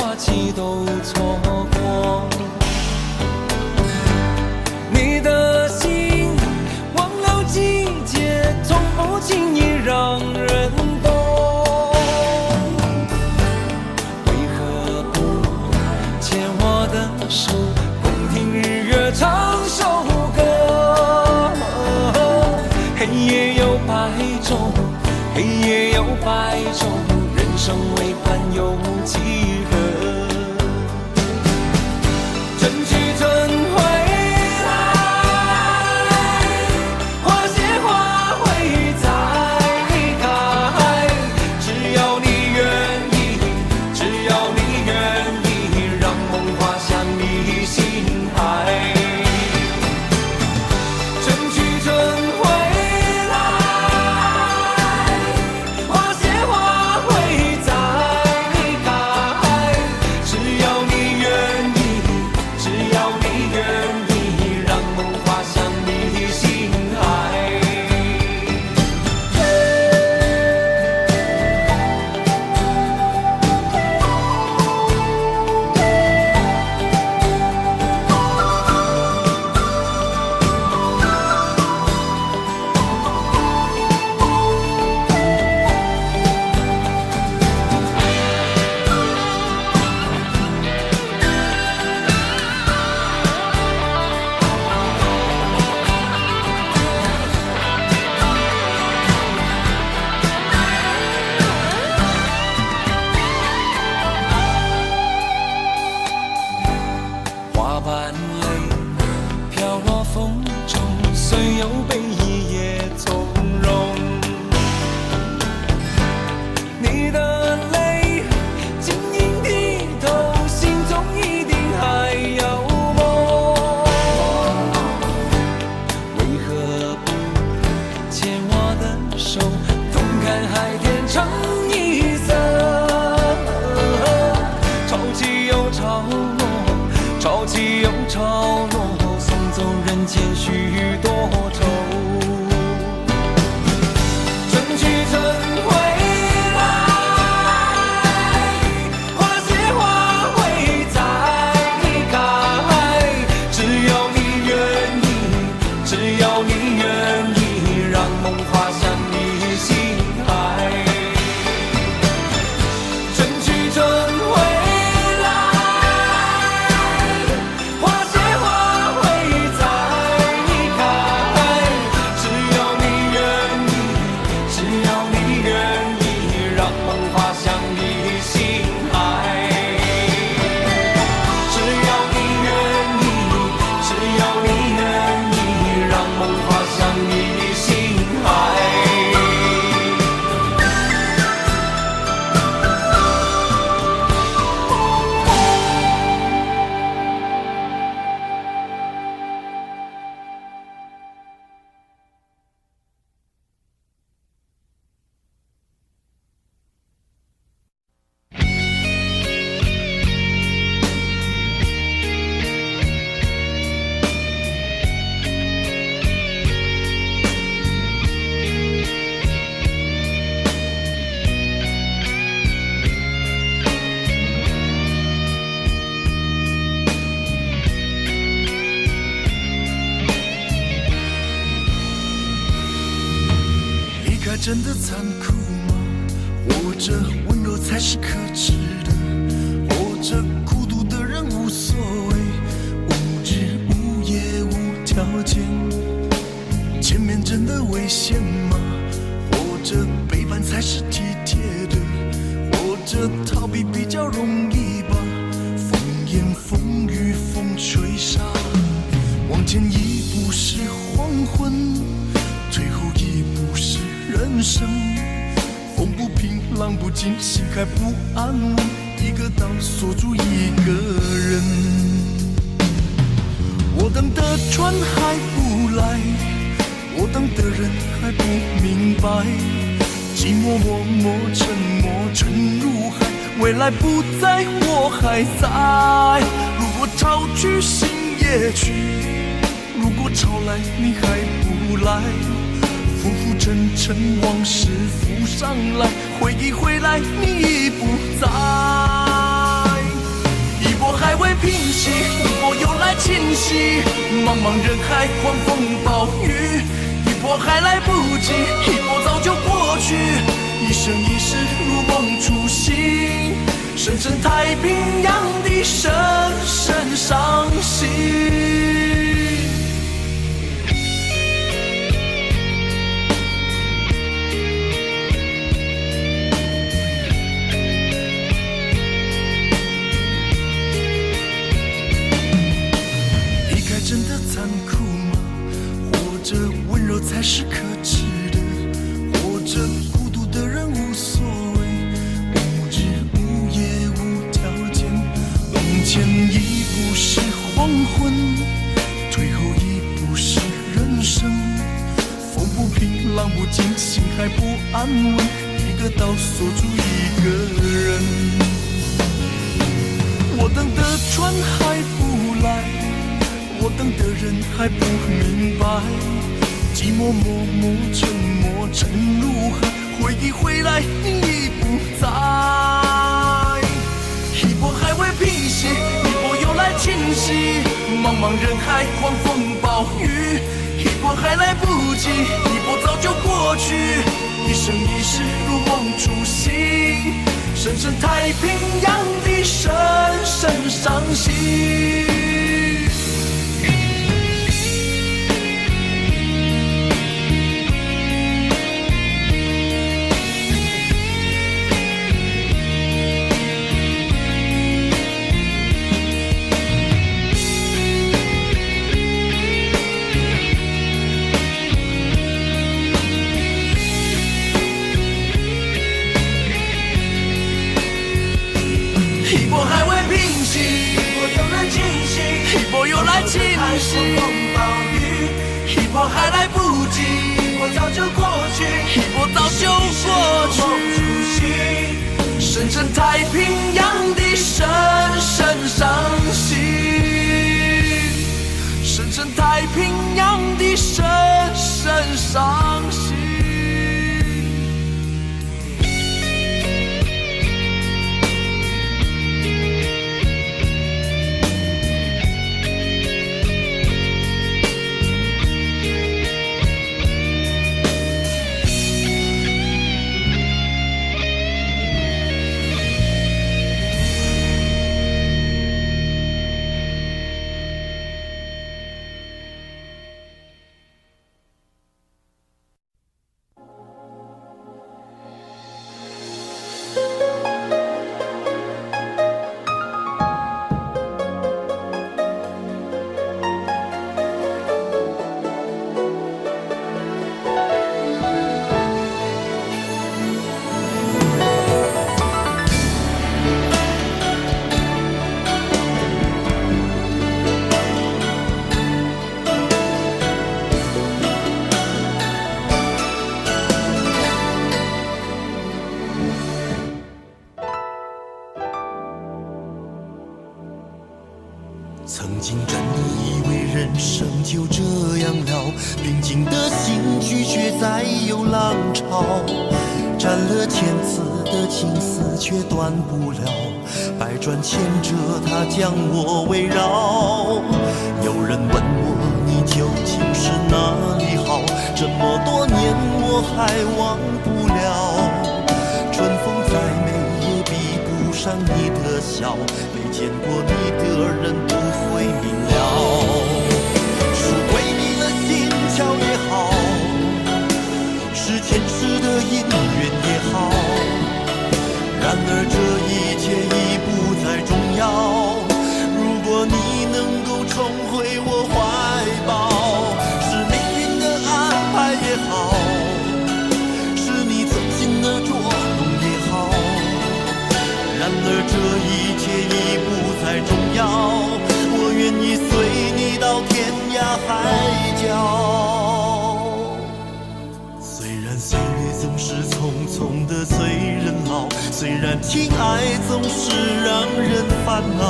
花期都错过。你的心忘了季节，从不轻易让人懂。为何不牵我的手，共听日月唱首歌？黑夜有白昼，黑夜有白昼，人生为盼有几何？春去春回来，花谢花会再开。只要你愿意，只要你愿意，让梦滑向你心海。春去春回来，花谢花会再开。只要你愿意，只要你愿意，让梦滑向你心海。花瓣泪飘落风中，虽有悲意也从容。你的泪晶莹剔透，心中一定还有梦。为何不牵我的手，同看海天成一色？潮起又潮落，潮起又潮落，送走人间许多愁。春去春回来，花谢花会再开。只要你愿意，只要你愿意，让梦滑向你心海。春去春回来，花谢花会再开。只要你愿意，只要你愿意，让梦滑向你心海。只要你愿意，只要你愿意，让梦滑向你心海。离开真的残酷吗？或者温柔才是可耻的？或者孤独的人无所谓，无日无夜无条件？见面真的危险吗？或者背叛才是体贴的？或者逃避比较容易吧？风言风语风吹沙，往前一步是黄昏，退后一步是人生。风不平浪不静，心还不安稳，一个岛锁住一个人。我等的船还不来，我等的人还不明白，寂寞默默沉默沉入海，未来不在我还在。如果潮去心也去，如果潮来你还不来，浮浮沉沉往事浮上来，回忆回来你已不在。息，一波又来侵袭。茫茫人海，狂风暴雨，一波还来不及，一波早就过去。一生一世如梦初醒，深深太平洋的深深伤心。真的残酷吗？活着温柔才是可耻的，活着孤独的人无所谓，无日无夜无条件，往前一步是黄昏，退后一步是人生。风不平，浪不静，心还不安稳，一个岛锁住一个人。我等的船还不来，我等的人还不明白，寂寞默默沉默沉如海，回忆回来你已不在。一波还未平息，一波又来侵袭，茫茫人海，狂风暴雨，一波还来不及，一波早就过去。一生一世如梦初醒，深深太平洋的深深伤心。一波还未平息，一波又来侵袭，一波又来侵袭。风暴雨，一波还来不及，一波早就过去，一波早就过去。深深太平洋的深深伤心，深深太平洋的深深伤心。曾经真以为人生就这样了，平静的心绪却再有浪潮，斩了千次的情丝却断不了，百转千折它将我围绕。有人问我你究竟是哪里好，这么多年我还忘不了。春风再美也比不上你的笑，没见过你的人不会明了。是鬼迷了心窍也好，是前世的因缘也好，然而这一切已不再重要。如果你能够重回我怀抱，是命运的安排也好，是你存心的捉弄也好，然而这一切已不再重要。我愿意随你到天涯海角。虽然岁月总是匆匆的催人老，虽然情爱总是让人烦恼，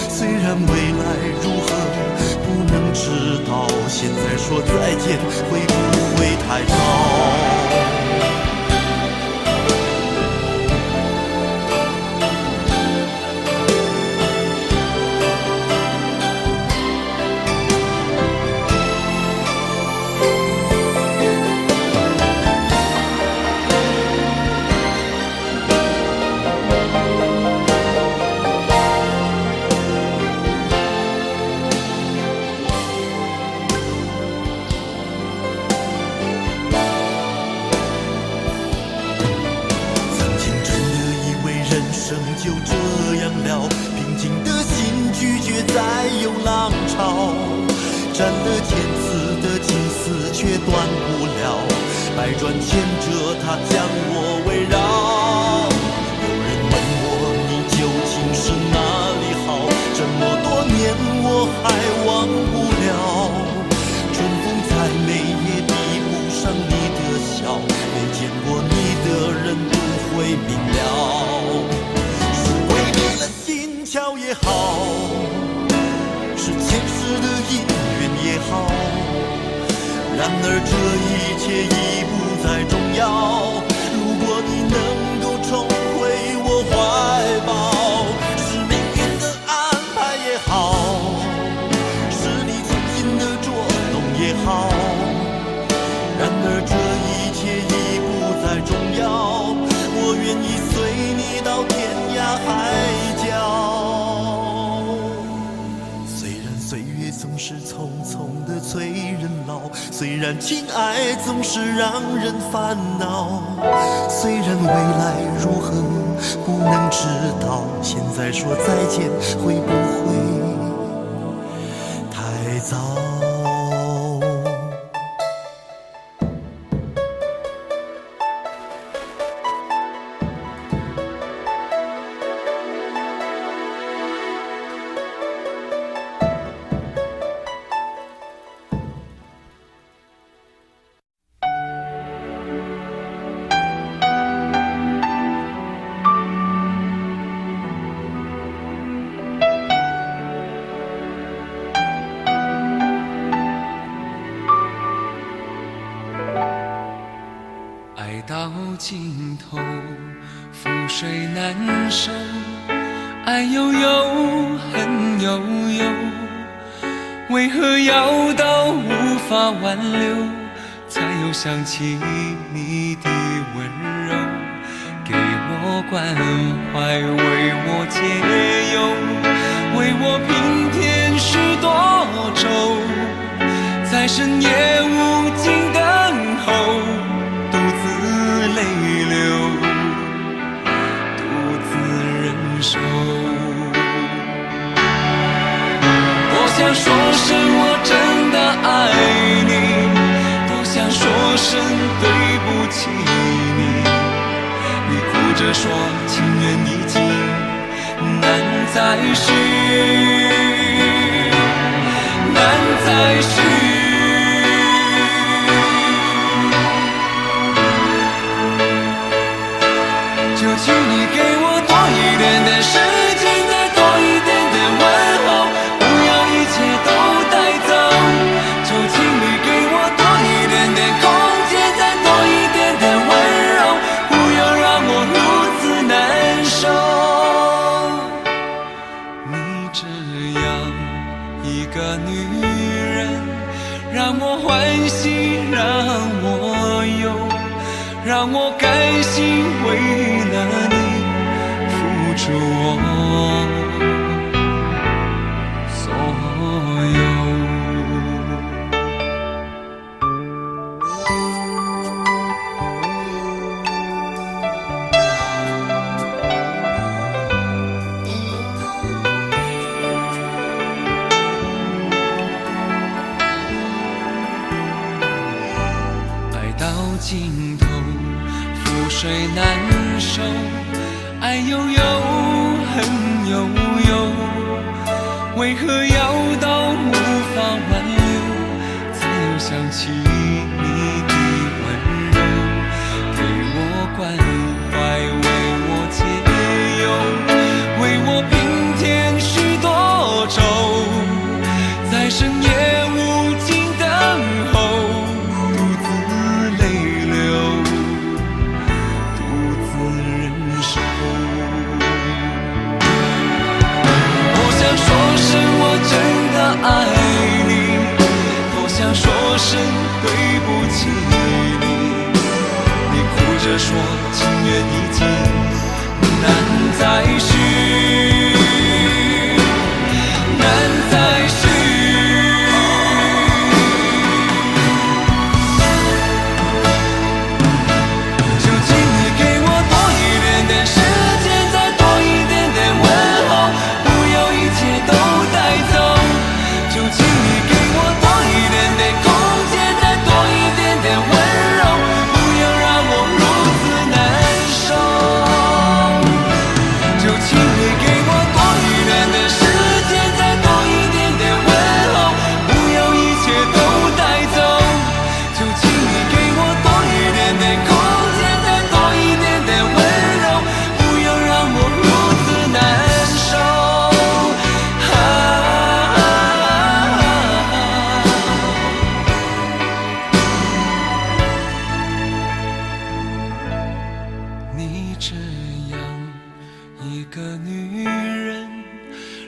虽然未来如何不能知道，现在说再见会不会太早？经的心拒绝再有浪潮，斩了千次的情丝却断不了，百转千折它将我围绕。有人问我你究竟是哪里好，这么多年我还忘不了。春风再美也比不上你的笑，没见过你的人不会明了。是鬼迷了心窍也好，是前世的姻缘也好，然而这一切已不再重要。如果你能够重回我怀抱，是命运的安排也好，是你精心的捉弄也好，然而这一切已不再重要。我愿意随你到天涯海角。虽然岁月总是匆匆的催人老，虽然情爱总是让人烦恼，虽然未来如何不能知道，现在说再见会不会太早？爱到尽头，覆水难收，爱悠悠，恨悠悠，为何要到无法挽留，才又想起你的温柔，给我关怀，为我解忧，为我平添许多愁，在深夜无尽等候，独自泪流，独自忍受。多想说声我真的爱你，多想说声对不起你，你哭着说情缘已尽，难再续，难再续。就请你给我多一点的时间，再多一点的问候，不要一切都带走。就请你给我多一点点空间，再多一点的温柔，不要让我如此难受。你这样一个女人，让我欢喜，让我忧，让我甘心为了你付出我所有。爱到尽头，覆水难收，爱悠悠，恨悠悠，为何要到无法挽留，才又想起你的温柔，给我关怀，为我解忧，为我平添许多愁，在深夜无尽等候，独自泪流，独自忍受。多想说声我真的爱你，多想说声对不起你，你哭着说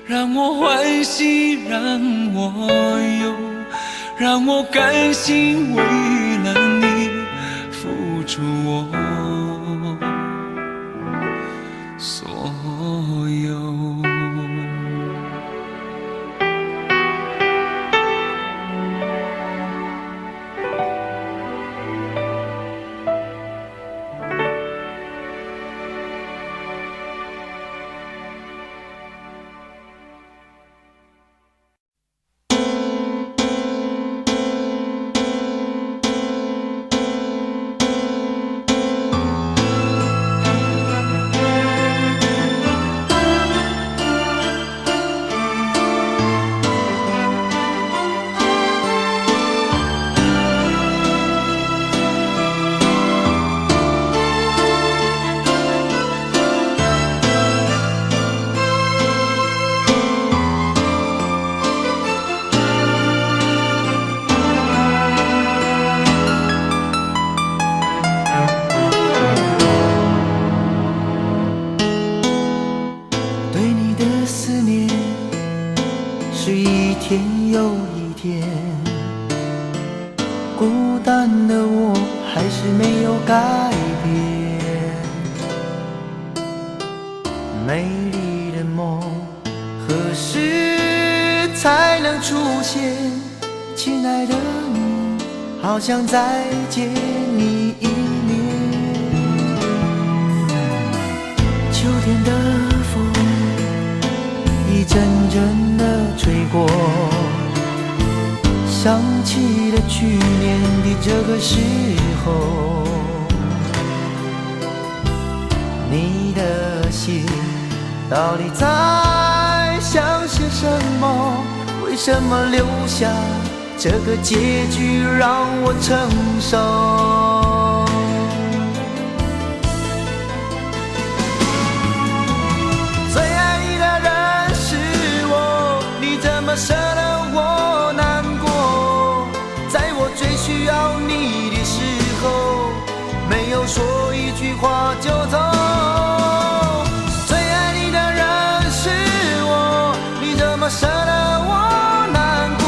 让我欢喜，让我忧，让我甘心为了你付出我所有。孤单的我还是没有改变，美丽的梦何时才能出现？亲爱的你，好想再见你一面。秋天的风一阵阵地吹过，想起了去年的这个时候，你的心到底在想些什么？为什么留下这个结局让我承受？最爱你的人是我，你怎么舍得我难过？在我最需要你的时候，没有说一句话就走。最爱你的人是我，你怎么舍得我难过？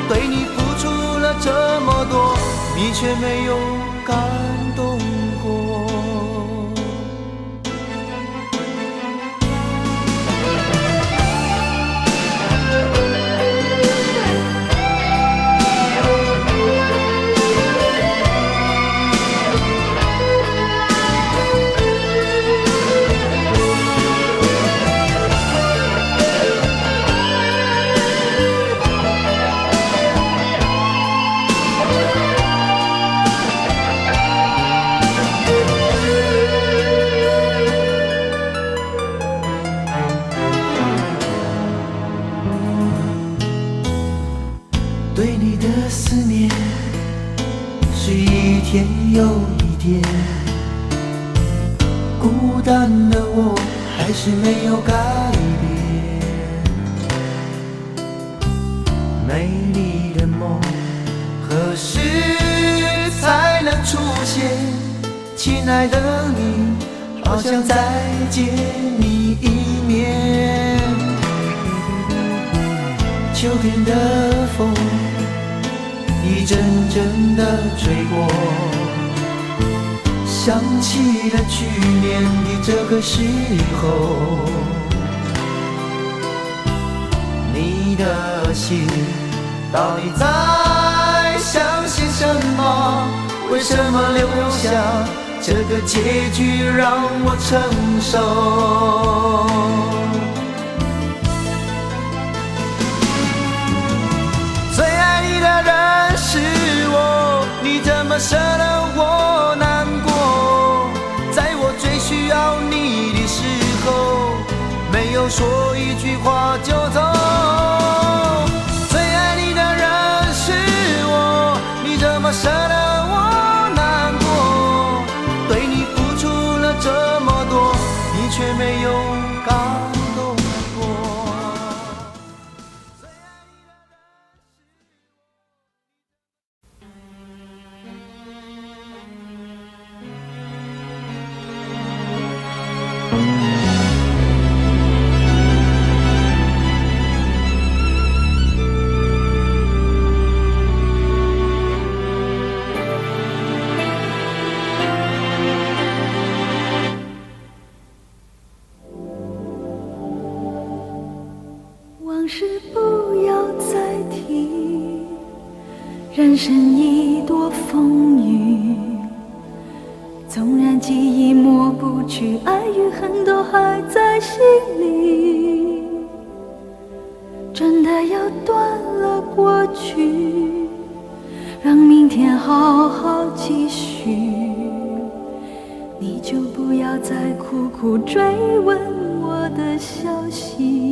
对你付出了这么多，你却没有感动过。对你的思念是一天又一天，孤单的我还是没有改变，美丽的梦何时才能出现？亲爱的你，好想再见你一面。秋天的风一阵阵地吹过，想起了去年的这个时候，你的心到底在想些什么？为什么留下这个结局让我承受？最爱你的人是我，你怎么舍得我难过？在我最需要你的时候，没有说一句话就走。最爱你的人是我，你怎么舍得我难过？对你付出了这么多，你却没有感动过。事不要再提，人生一多风雨，纵然记忆抹不去，爱与恨都还在心里。真的要断了过去，让明天好好继续，你就不要再苦苦追问我的消息。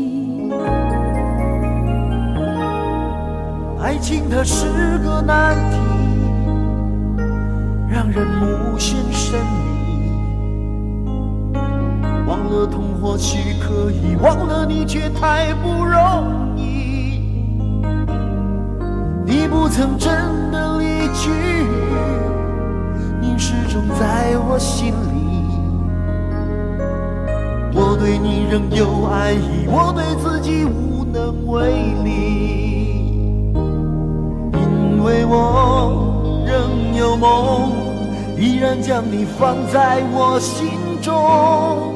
爱情它是个难题，让人无限神秘。忘了痛或许可以，忘了你却太不容易。你不曾真的离去，你始终在我心里。我对你仍有爱意，我对自己无能为力。因为我仍有梦，依然将你放在我心中。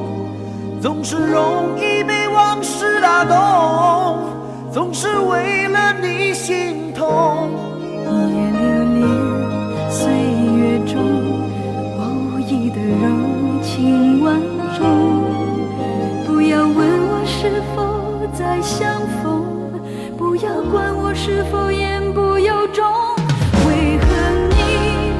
总是容易被往事打动，总是为了你心痛。一夜流连岁月中，我无意的柔情万种。不要问我是否再相逢，不要管我是否言不由衷。为何你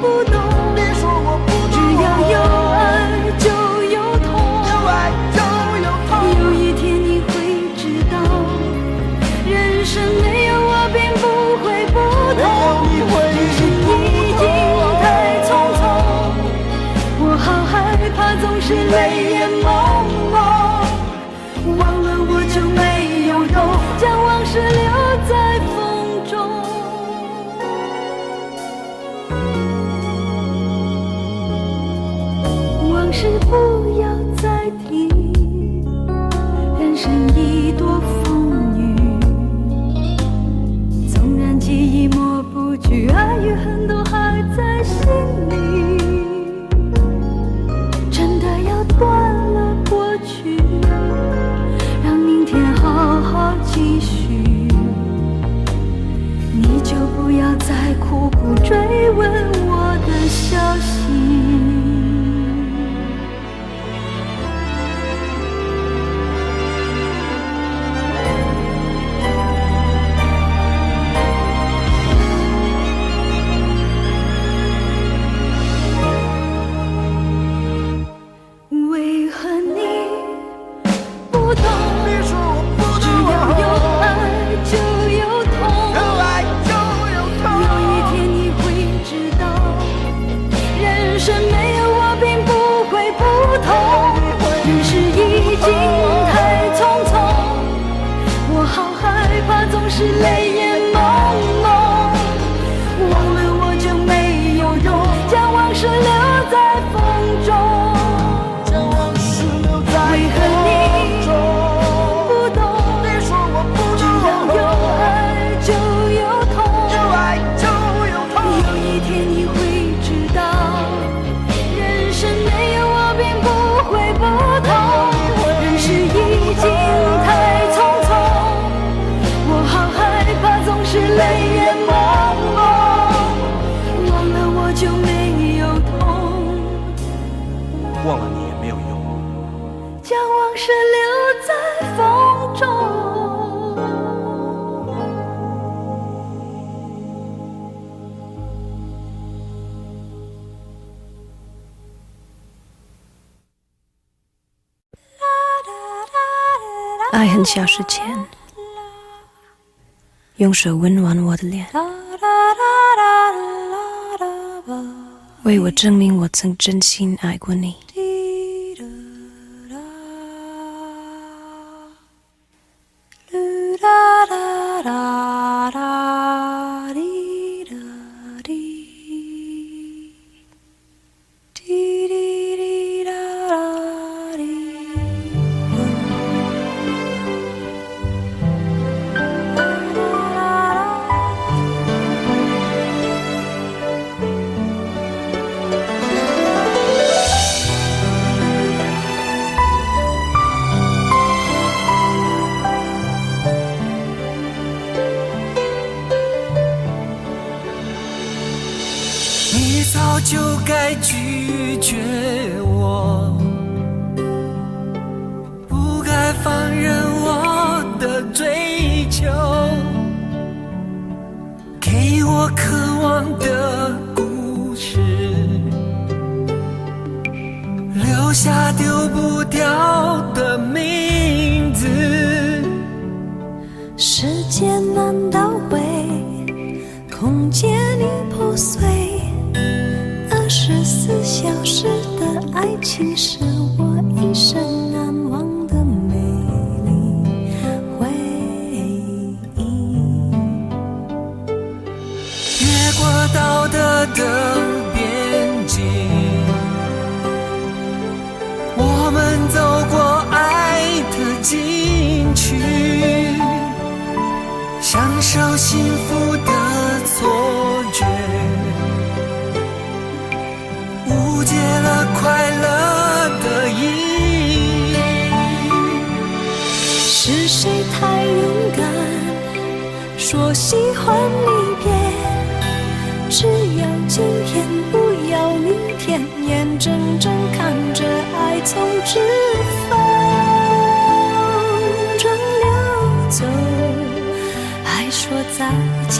不懂？别说我不懂，只要有爱就有痛，有爱就有痛。有一天你会知道，人生没有我并不会不同，只是已经太匆匆。我好害怕总是泪眼朦胧，忘了我就没有用，将往事留在风中。往事不要再提，人生一多风雨，纵然记忆抹不去，爱与恨都还在心里。真的要断了过去，让明天好好继续，你就不要再苦苦追问我的消息。为何你不懂？别说我不只懂，要有爱就有痛，有爱就有痛。有一天你会知道，人生没有我并不会不同。人世已经太匆匆，我好害怕总是泪眼朦胧。忘了我就没有用，将往事留在风中。将往事留在为何你风中。不懂？别说我不只懂，要有爱就有痛，有爱就有痛。有一天你会知道，人生没有我并不会不同。人世已经太匆匆，我好害怕总是泪眼朦胧。忘了我就没有痛，忘了你也没有用。将往事留在风中。爱很消失前，用手温暖我的脸，为我证明我曾真心爱过你。该拒绝我，不该放任我的追求，给我渴望的故事，留下丢不掉的名字。时间难倒回，空间已破碎，24小时的爱情是我一生难忘的美丽回忆。越过道德的边境，我们走过爱的禁区，享受幸福的错觉，误解了快乐的意义。是谁太勇敢，说喜欢离别？只要今天，不要明天，眼睁睁看着爱从指缝中流走，还说再见。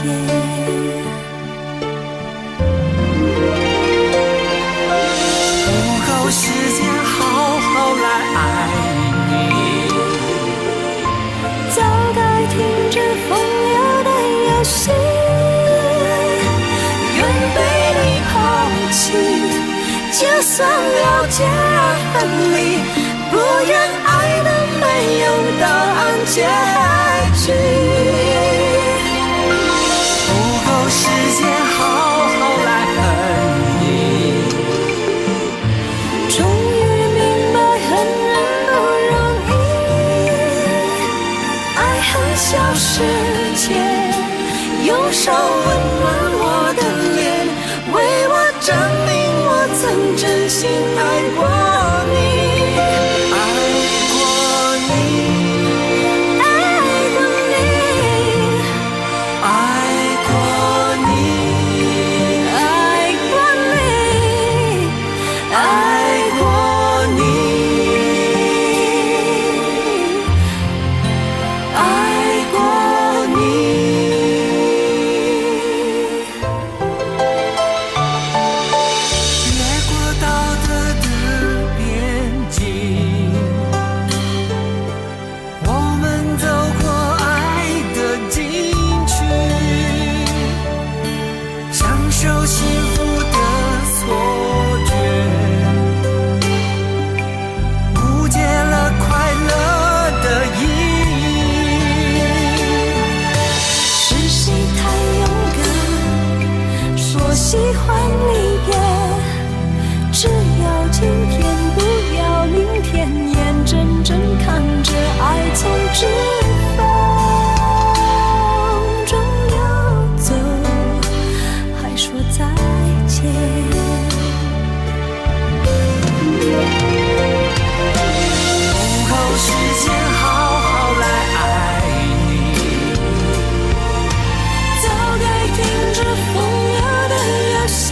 不够时间好好来爱你，早该停止风流的游戏，愿被你抛弃，就算了解而分离，不愿爱的没有答案结局。不够时间好好来恨你，终于明白恨人不容易，爱恨消失前，用手温暖我的脸，为我证明我曾真心爱过你。喜欢离别，只要今天，不要明天，眼睁睁看着爱从指缝中流走，还说再见。不够时间好好来爱你，早该停止风流的游戏，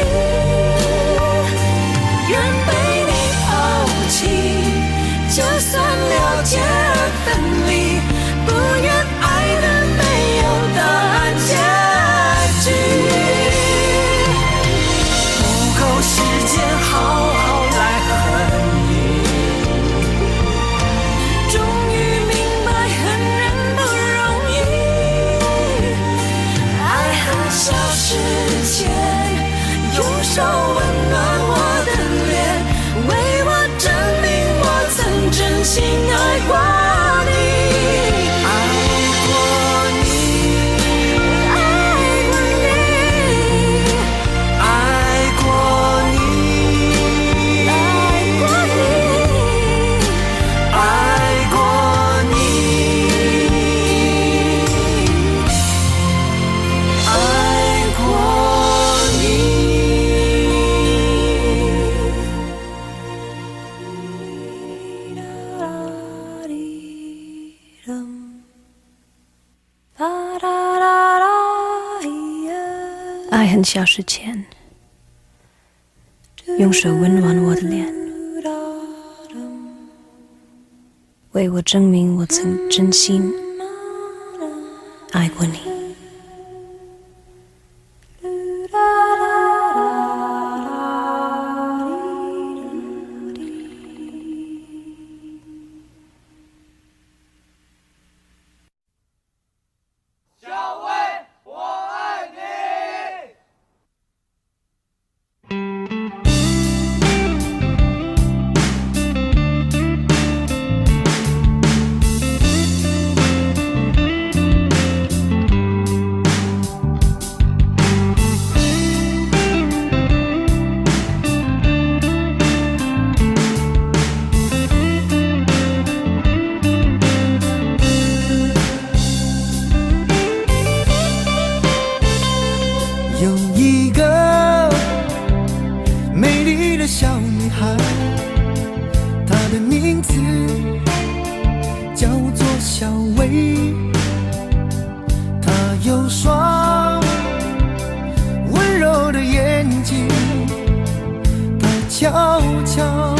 愿被你抛弃，就算了解而分离，不愿爱的没有答案结局。不够时间好好来恨你，终于明白恨人不容易，爱恨消失前，用手温暖我的脸，为我证明我曾真心爱过你。爱恨消失前，用手温暖我的脸，为我证明我曾真心爱过你。有一个美丽的小女孩，她的名字叫做小薇。她有双温柔的眼睛，她悄悄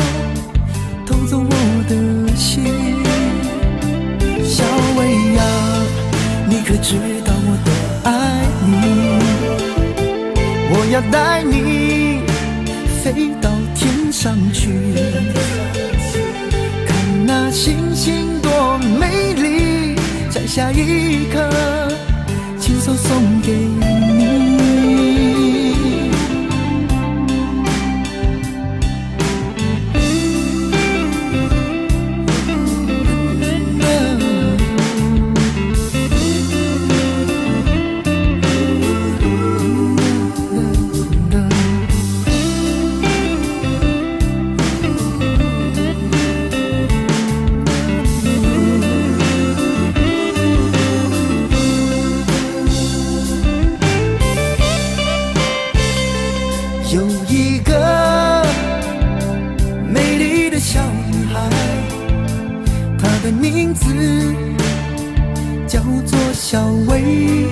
偷走我的心。小薇呀，你可知道我多爱你？我要带你飞到天上去，看那星星多美丽，摘下一颗，亲手送给你。有一个美丽的小女孩，她的名字叫做小薇。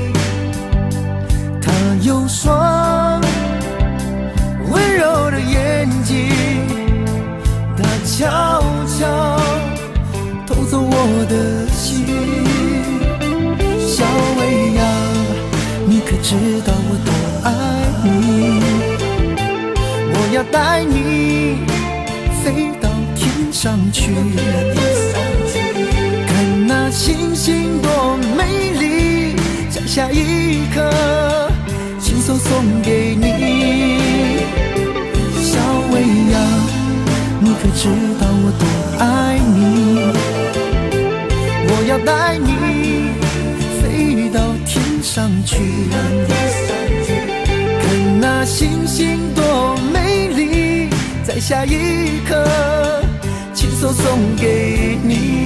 她有双温柔的眼睛，她悄悄偷走我的心。小薇呀，你可知道我多爱你？我要带你飞到天上去，看那星星多美丽，摘下一颗，亲手送给你。小薇呀，你可知道我多爱你？我要带你飞到天上去，看那星星多美丽，摘下一颗，亲手送给你。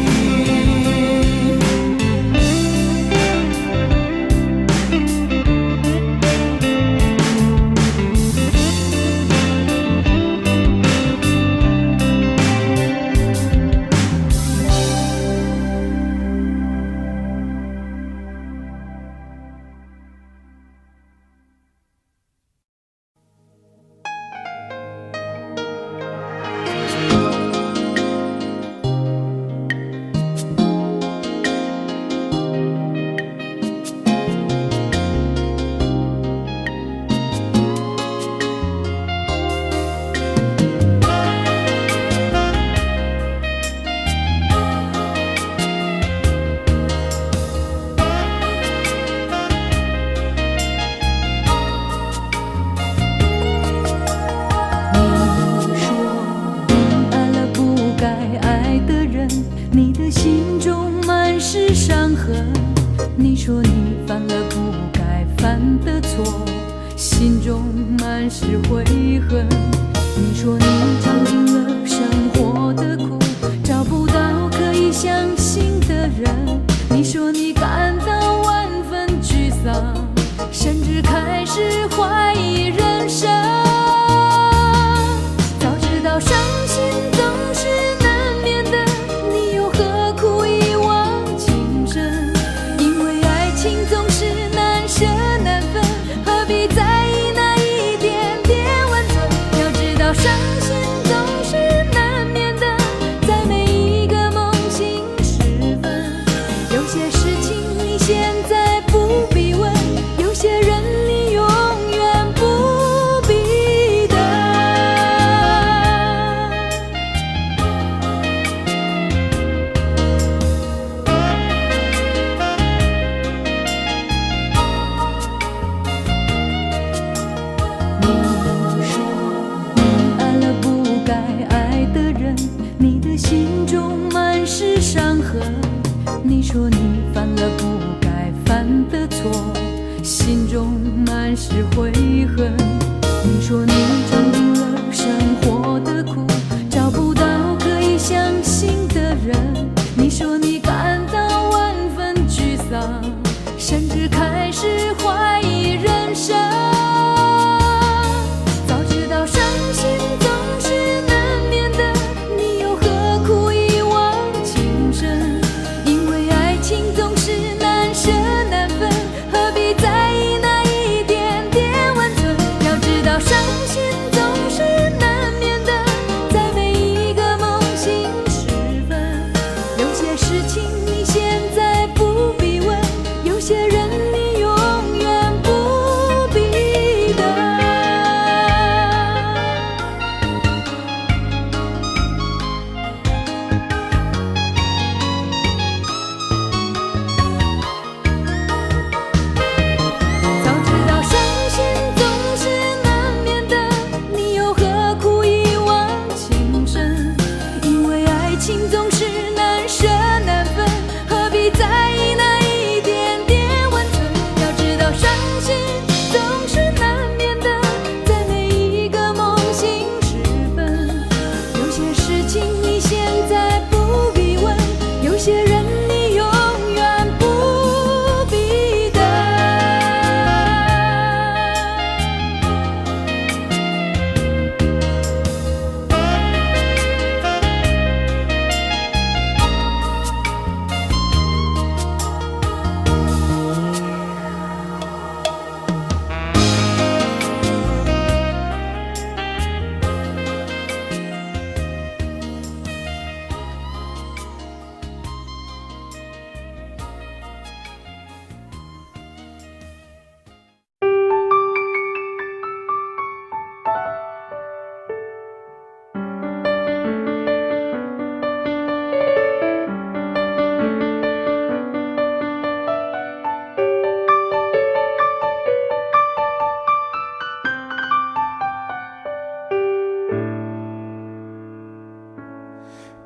你说你犯了不该犯的错，心中满是悔恨。你说你尝尽了生活的苦，找不到可以相信的人。你说你感到万分沮丧，甚至开始怀疑人生。早知道伤心总是难免的，你又何苦一往情深？因为爱情总是难舍难分，何必在意那一点点温存？要知道伤说你犯了不该犯的错，心中满是悔恨。你说你尝尽了生活的苦，找不到可以相信的人。你说你感到万分沮丧，甚至开始怀疑人生。早知道伤心总是难免的，你又何苦一往情深？因为爱情总是难舍难分，何必在意那一点点温存？要知道伤心总是难免的，在每一个梦醒时分。有些事情你现在不必问，有些人你永远不必等。早知道伤心总是难免的，你又何苦一往情深？因为爱情总是难舍难分，何必在意那一点点温存？要知道伤心总是难免的，在每一个梦醒时分。有些事情你现在不必问，有些人你永远不必等。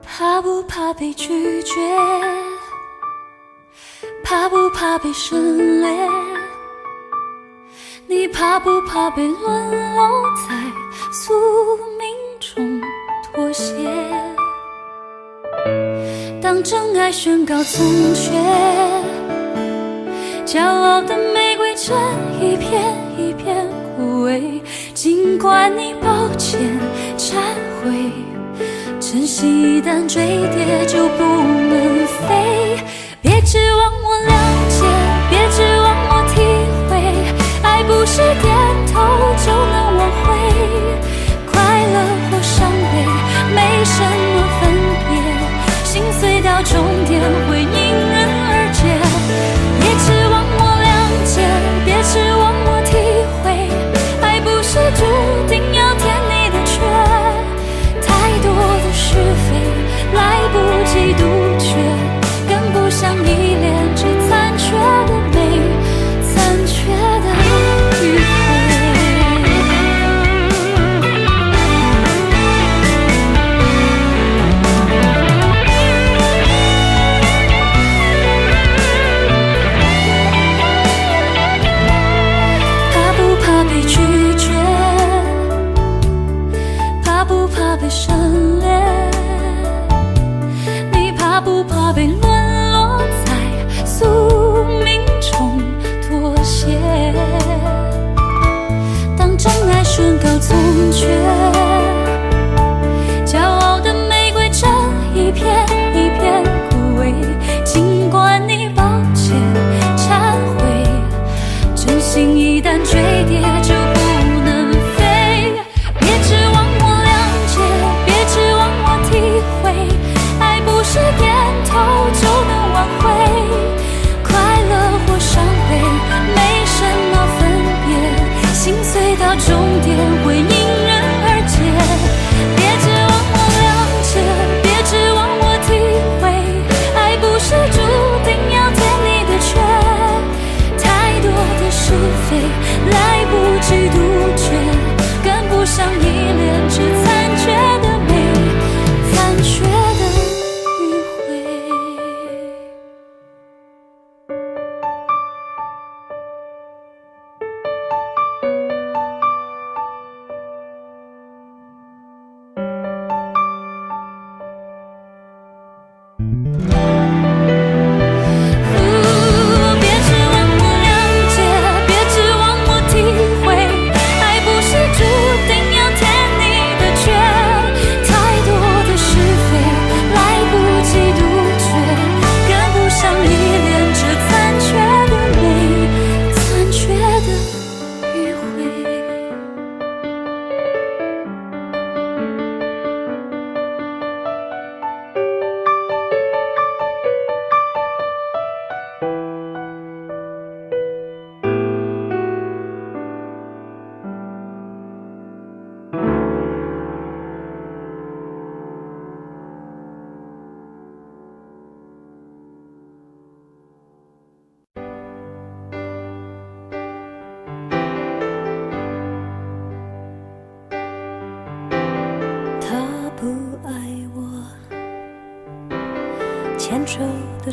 怕不怕被拒绝？怕不怕被省略？你怕不怕被沦落在宿命中妥协？当真爱宣告从缺，骄傲的玫瑰正一片一片枯萎。尽管你抱歉忏悔，真心一旦坠跌就不能飞。别指望我了解，别指望我体会，爱不是点头就能挽回。快乐或伤悲没什么分别，心碎到终点会因人而解。别指望我了解，别指望我体会，爱不是注定要填你的缺。太多的是非来不及杜绝，跟不上依恋，只残缺的美，残缺的迂回。怕不怕被拒绝？怕不怕被省略？你怕不怕被沦落在宿命中妥协？当真爱宣告从缺，骄傲的玫瑰正一片一片枯萎。尽管你抱歉忏悔，真心一旦坠跌就不能飞。别指望我了解，别指望我体会，爱不是点头就能挽回。快乐或伤悲没什么分别，心碎到终点会因人而解。别指望我了解，别指望我体会，爱不是注定要填你的缺。太多的是非来不及杜绝，跟不上依恋，只残缺的美，残缺的迂回。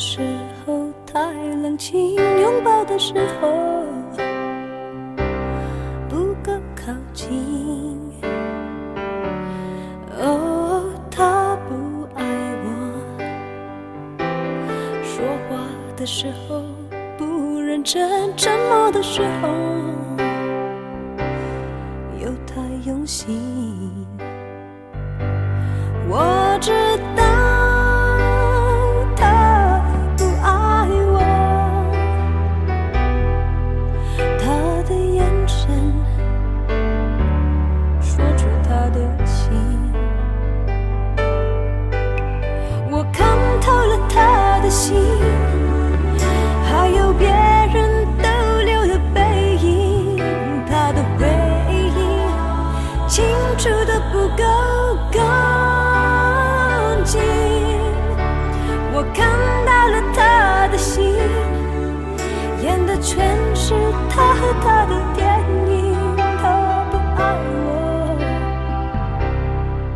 时候太冷清，拥抱的时候不够靠近。哦，他不爱我，说话的时候不认真，沉默的时候又太用心。我知道他不爱我，他的眼神说出他的心。我看透了他的心，还有别人逗留的背影，他的回忆清楚的不够干净。我看到了他的心，演的全是他和他的电影。他不爱我，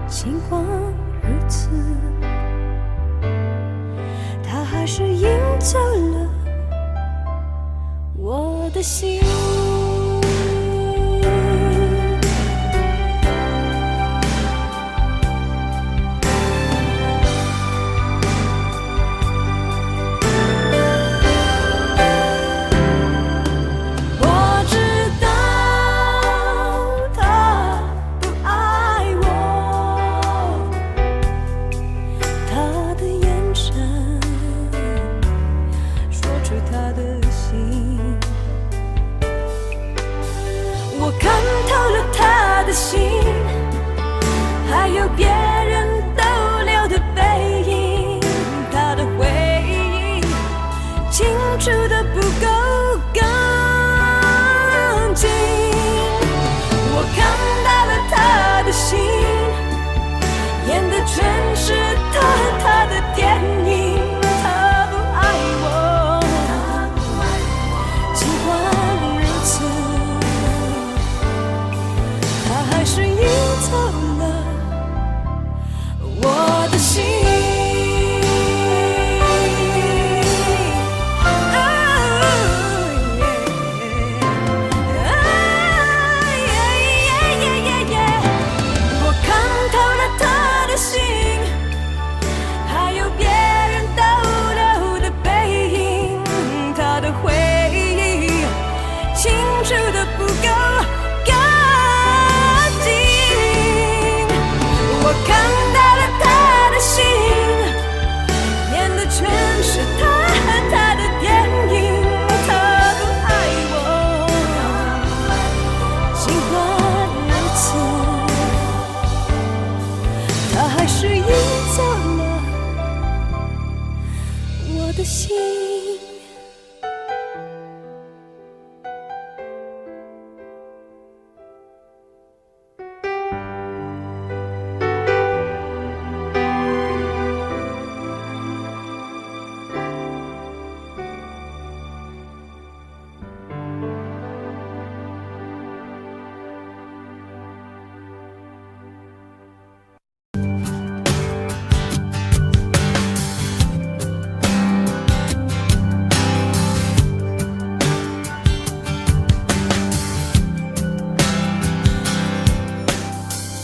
尽管如此，他还是赢走了我的心。我看透了他的心，还有别人逗留的背影，他的回忆清楚的不够干净。我看到了他的心，演的全是他和他的电影。他不爱我，尽管如此，还是赢走了我的心。我看透了他的心，还有别人逗留的背影，他的回忆清楚的不够干净。我看到了他的心，演的全是他和他的电影。他不爱我，尽管如此，他还是赢走了我的心。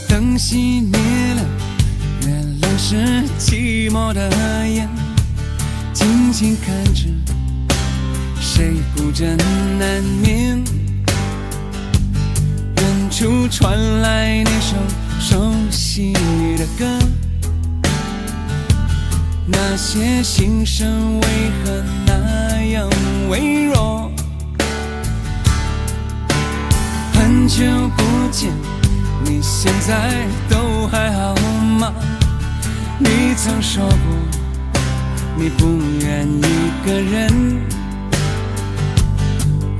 灯熄灭了，原来是寂寞的眼，静静看着，谁不真难眠。远处传来那首熟悉的歌，那些心声为何那样微弱？很久不见，你现在都还好吗？你曾说过你不愿一个人，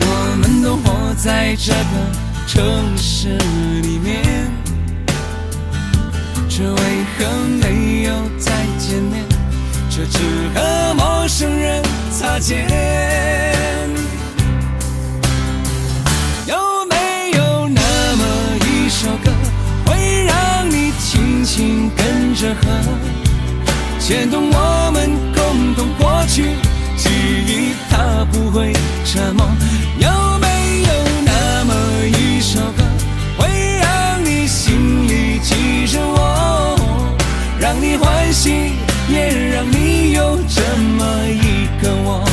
我们都活在这个城市里面，这为何没有再见面？这只和陌生人擦肩。有没有那么一首歌，会让你轻轻跟着和，牵动我们共同过去？去，记忆它不会沉默。有没有那么一首歌，会让你心里记着我，让你欢喜，也让你有这么一个我。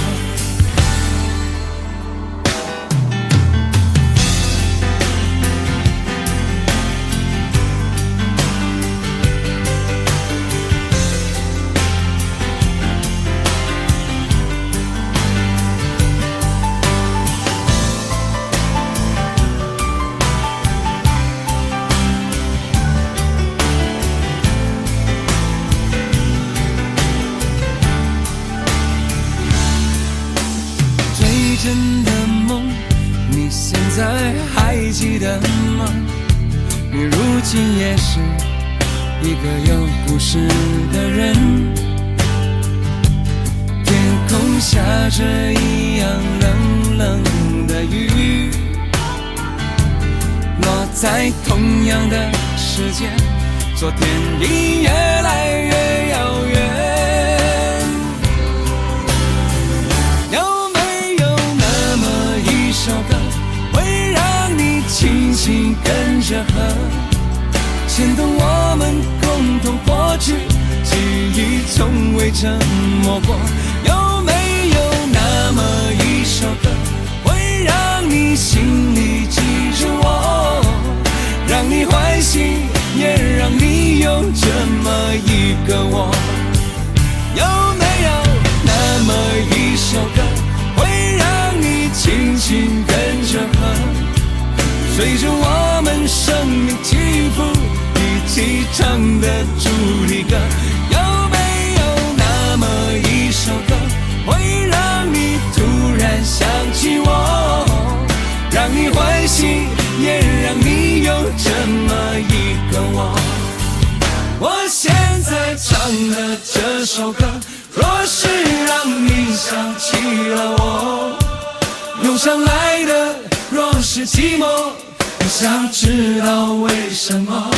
真的梦，你现在还记得吗？你如今也是一个有故事的人。天空下着一样冷冷的雨，落在同样的时间，昨天已越来越遥远。首歌会让你轻轻跟着和，牵动我们共同过去，记忆从未沉默过。有没有那么一首歌，会让你心里记着我，让你欢喜，也让你有这么一个我？有没有那么一首歌，会让你轻轻跟着和，随着我们生命起伏，一起唱的主题歌？有没有那么一首歌，会让你突然想起我，让你欢喜，也让你有这么一个我？我现在唱的这首歌，若是让你想起了我，涌上来的若是寂寞，我想知道为什么。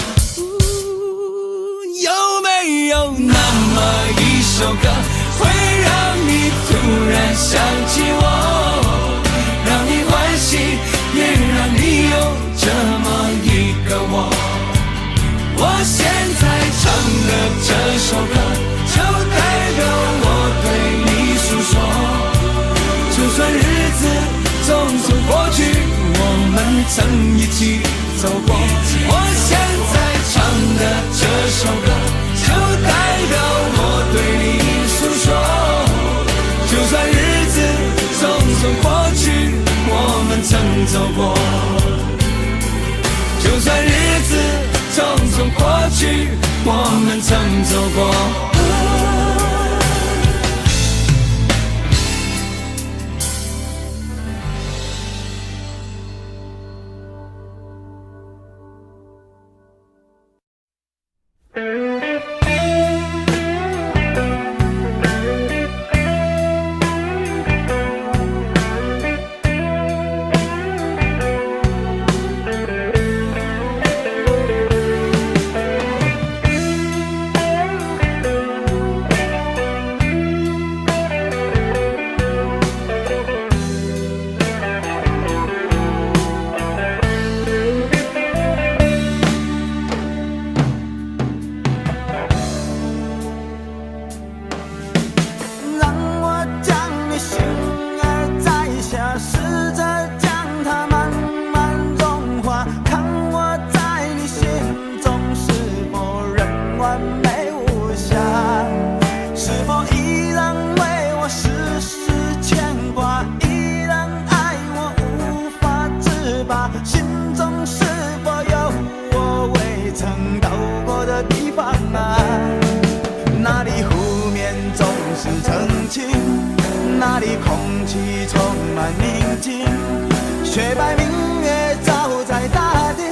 有没有那么一首歌，会让你突然想起我，让你欢喜，也让你有这么一个我？我现在唱的这首歌，就代表我对你诉说。就算日子匆匆过去，我们曾一起走过。我现在唱的这首歌，就代表我对你诉说。就算日子匆匆过去，我们曾走过。就算日子匆匆过去，我们曾走过。那里空气充满宁静，雪白明月照在大地，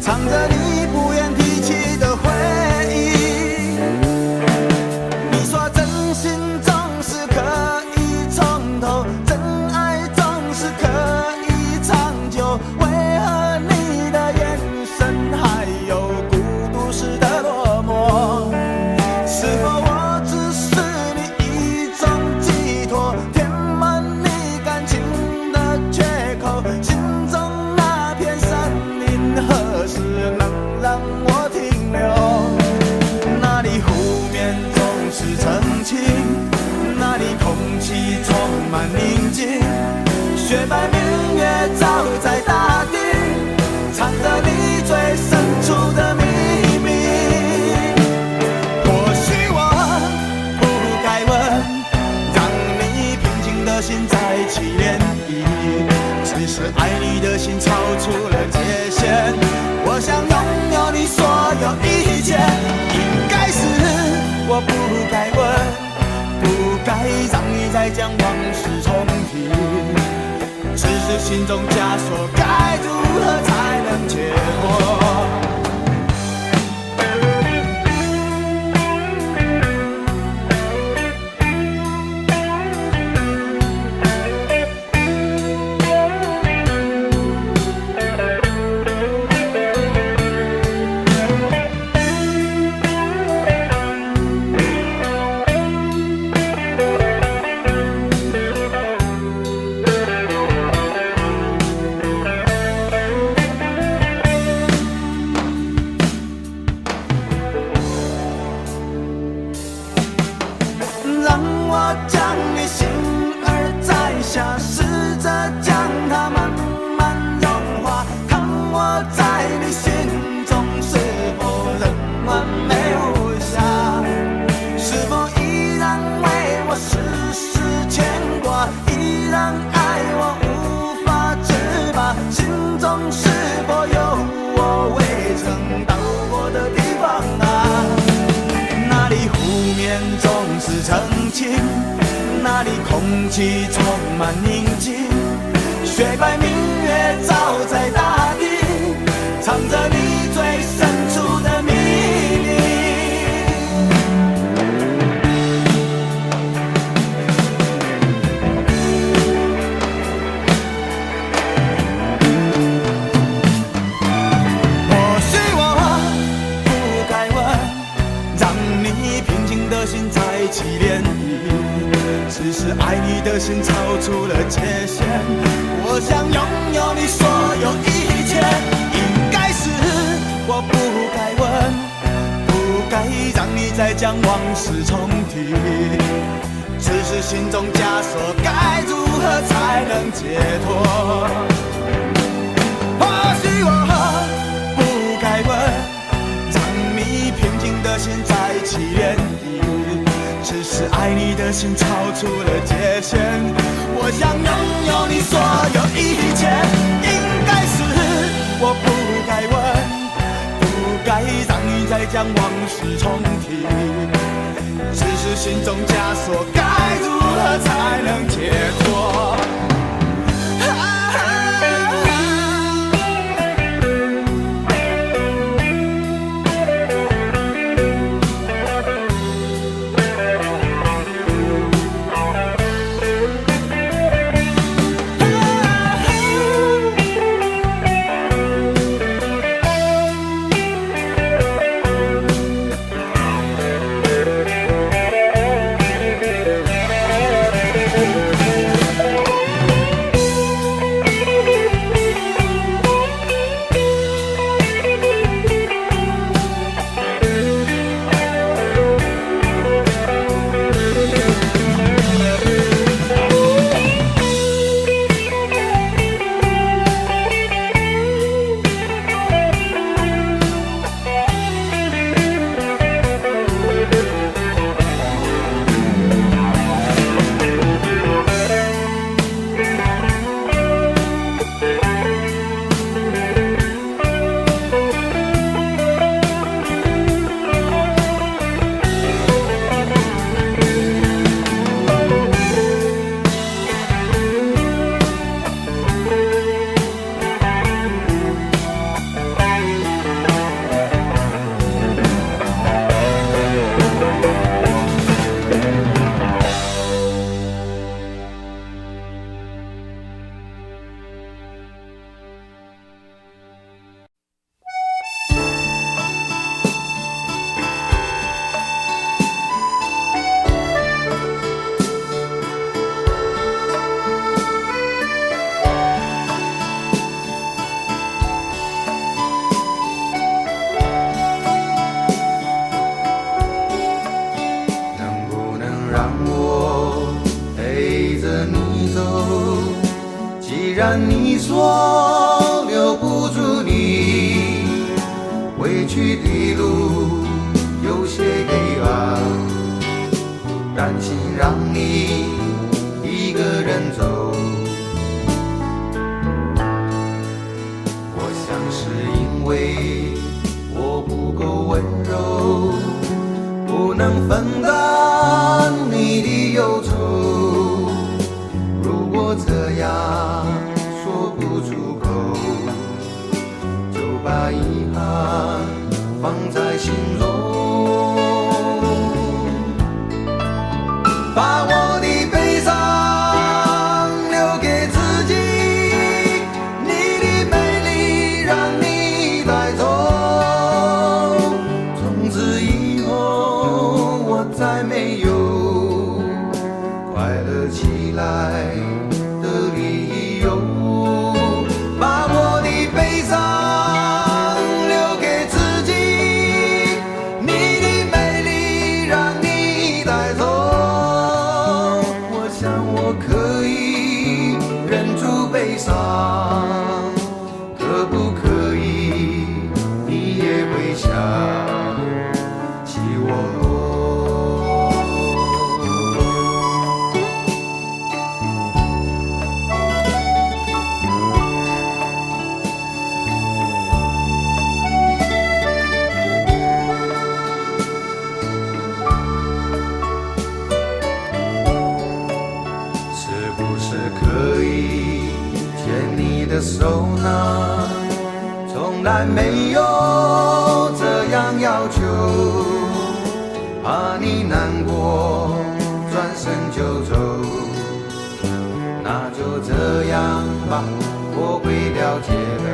唱着你不愿提起的回忆。你说真心总是可以从头，真爱总是可以长久，为何你的眼神还有孤独时的落寞？是否我只是你一种满宁静。雪白明月照在大地，藏着你最深处的秘密。或许我不该问，让你平静的心再起涟漪。只是爱你的心超出了界限，我想拥有你所有一切。应该是我不该问，不该让你再将往事重提。只是心中枷锁，该如何才能解脱？让我将你心儿摘下，试着将它慢慢融化，看我在你心中是否仍完美无瑕，是否依然为我时时牵挂，依然爱我无法自拔，心中是否有我未曾到过的地方啊？那里湖面总是澄清，那里空气充满宁静，雪白明月照在大地，藏着你最深处的秘密。或许我不该问，让你平静的心再起涟漪。只是爱你的心超出了界限，我想拥有你所有一切。应该是我不该问，不该让你再将往事重提。只是心中枷锁，该如何才能解脱？或许我不该问，让你平静的心再起涟漪。只是爱你的心超出了界限，我想拥有你所有一切。应该是我不该问，不该让你再将往事重提。只是心中枷锁，该如何才能解脱？走。既然你说留不住你，回去的路有些黑暗，担心让你一个人走。我想是因为我不够温柔，不能分担你的忧愁。如果这样说不出口，就把遗憾放在心中，把我的悲伤留给自己，你的美丽让你带走。从此以后我再没有快乐起来的理由，把我的悲伤留给自己，你的美丽让你带走。我想我可以忍住悲伤，可不可以你也会想起我？是不是可以牵你的手呢？从来没有这样要求，怕你难过转身就走。那就这样吧，我会了解的。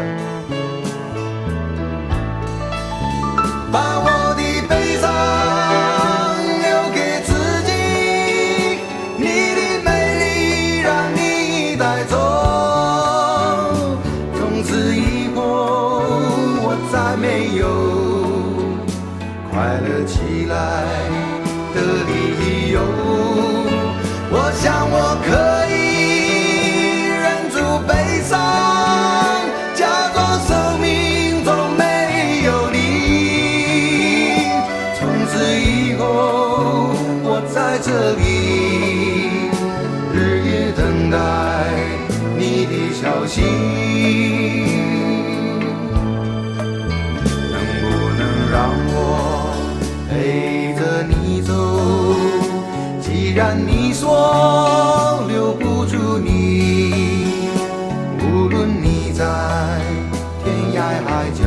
把我的悲伤留给自己，你的美丽让你带走。从此以后我再没有快乐起来的理由。我想我可以忍住悲伤，假装生命中没有你。从此以后我在这里日夜等待你的消息，能不能让我陪着你走？既然你说留不住你，无论你在天涯海角，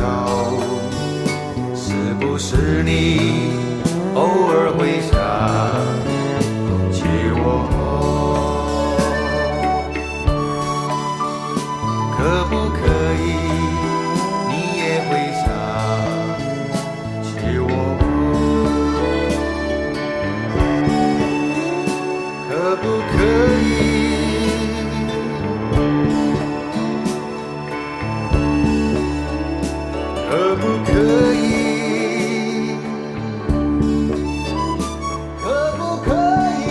是不是你偶尔会想起我？可不可以你也会想起我？可不可以？可不可以？可不可以？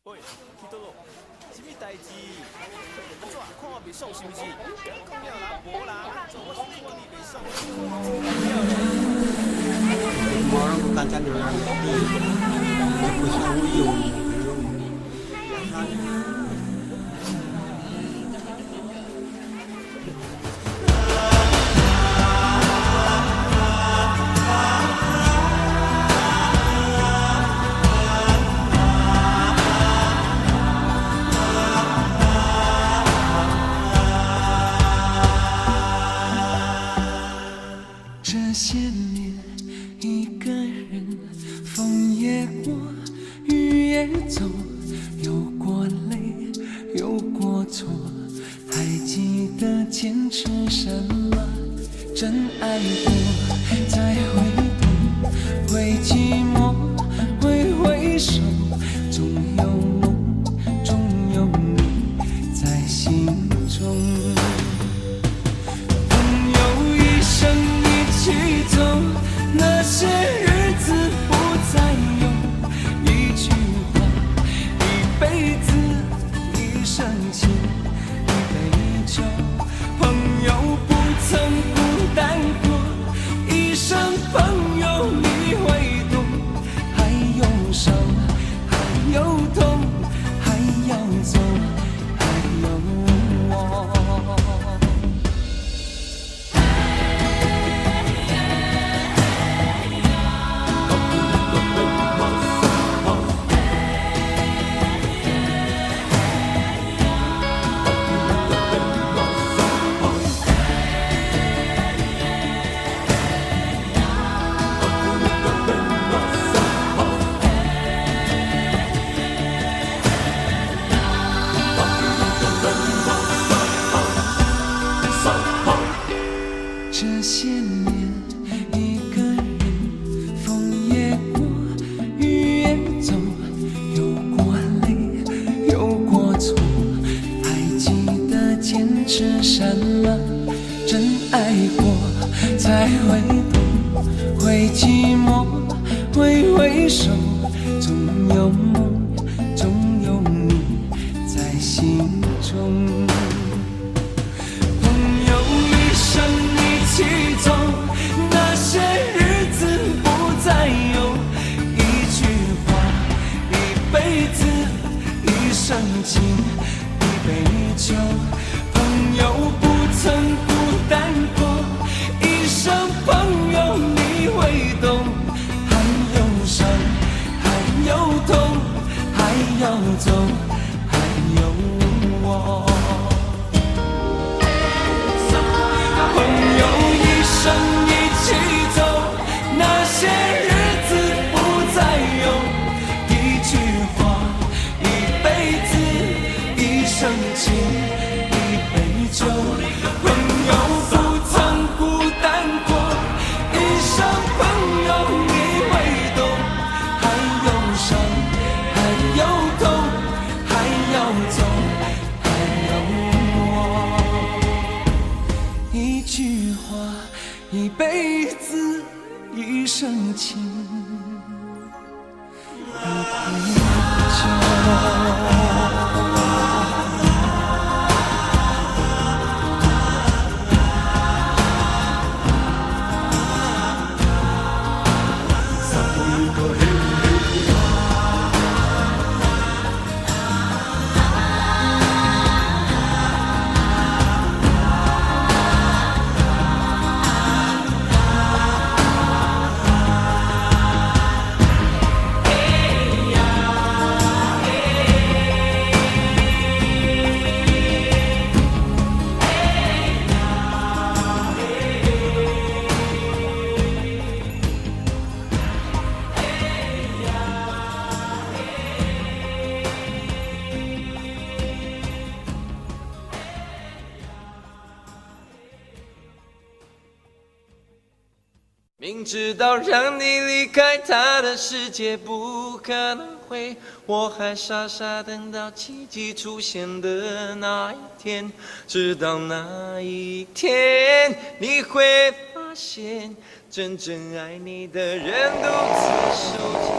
喂，去倒咯？什么代志？怎？看我袂爽是不是？讲了啦，无啦，做我是看你袂爽。Orang bukan orang ini, pusat uyung. 辈子，一生情，一杯酒，朋友不曾孤单过，一生朋友你会懂，还有伤，还有痛，还要走，还有我。朋友一生一起走，那些日子不再有，一句话，一辈子，一生情，一杯酒，朋友不曾孤单过，一生朋友你会懂，还有伤，还有痛，还要走，还有我。一句话，一辈子，一生情，一杯酒。明知道让你离开他的世界不可能会，我还傻傻等到奇迹出现的那一天，直到那一天，你会发现，真正爱你的人独自守着。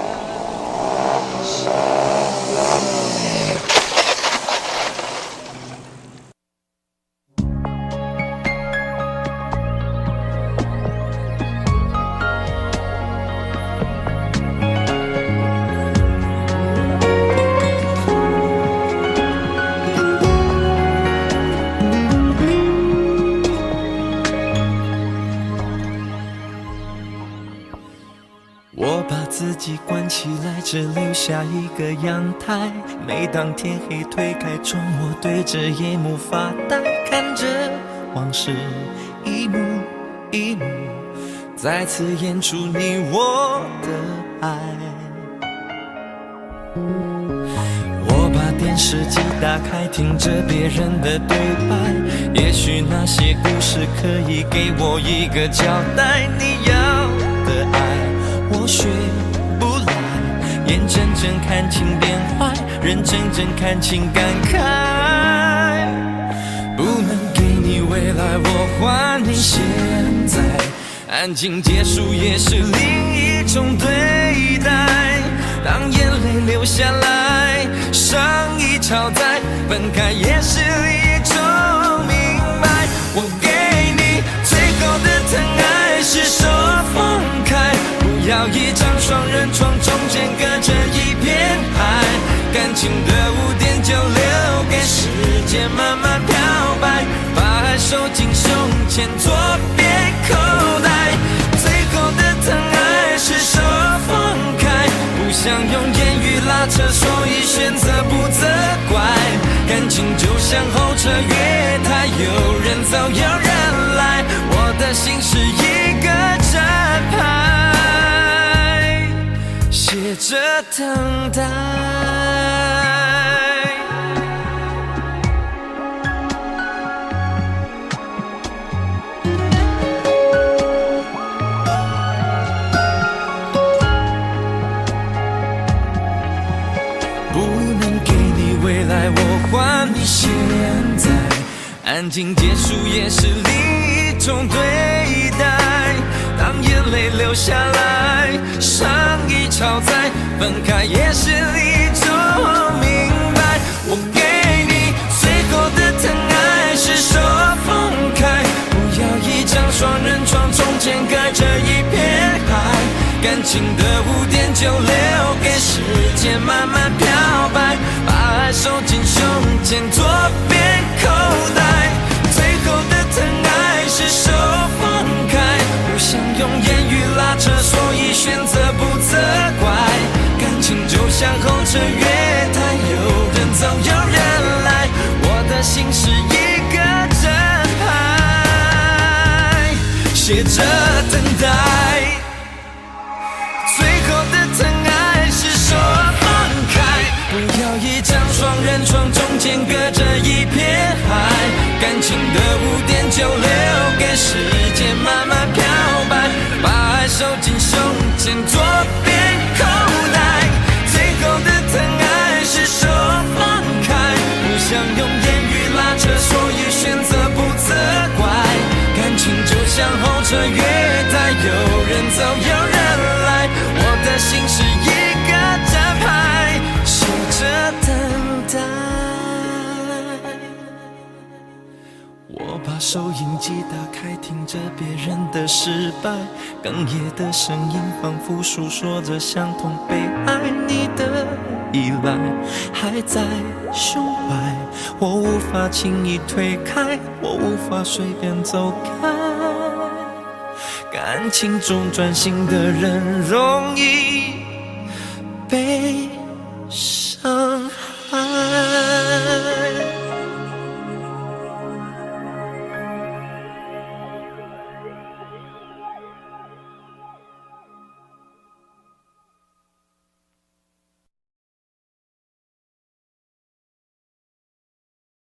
我把自己关起来，只留下一个阳台。每当天黑推开窗，我对着夜幕发呆，看着往事一幕一幕再次演出你我的爱。我把电视机打开，听着别人的对白，也许那些故事可以给我一个交代。你要的爱我学不来，眼睁睁看情变坏，人睁睁看情感慨。不能给你未来，我还你现在。安静结束也是另一种对待。当眼泪流下来，伤已超载，分开也是一种明白。我给你最后的疼爱是手放开，不要一张双人床，中间隔着一片海。感情的污点就留给时间慢慢漂白，把爱收进胸前左边口袋。最后的疼爱是手放开，不想用言语拉扯，所以选择不责怪。感情就像候车月台，有人走有人来，我的心是一个站牌，写着等待。我还你现在，安静结束也是另一种对待。当眼泪流下来，伤已超载，分开也是一种明白。我给你最后的疼爱是手放开，不要一张双人床，中间隔着一片海。感感情的污点就留给时间慢慢漂白，把爱收进胸前左边口袋。最后的疼爱是手放开，不想用言语拉扯，所以选择不责怪。感情就像候车月台，有人走有人来，我的心是一个正牌，写着等待。最后的疼爱是手放开，不要一张双人床，中间隔着一片海。感情的污点就留给时间慢慢漂白，把爱收进胸前左边口袋。最后的疼爱是手放开，不想用言语拉扯，所以选择不责怪。感情就像候车月台，有人走有人来，我的心是一个站牌，写着等待。我把收音机打开，听着别人的失败，哽咽的声音仿佛诉说着相同被爱你的依赖，还在胸怀，我无法轻易推开，我无法随便走开。感情中专心的人容易被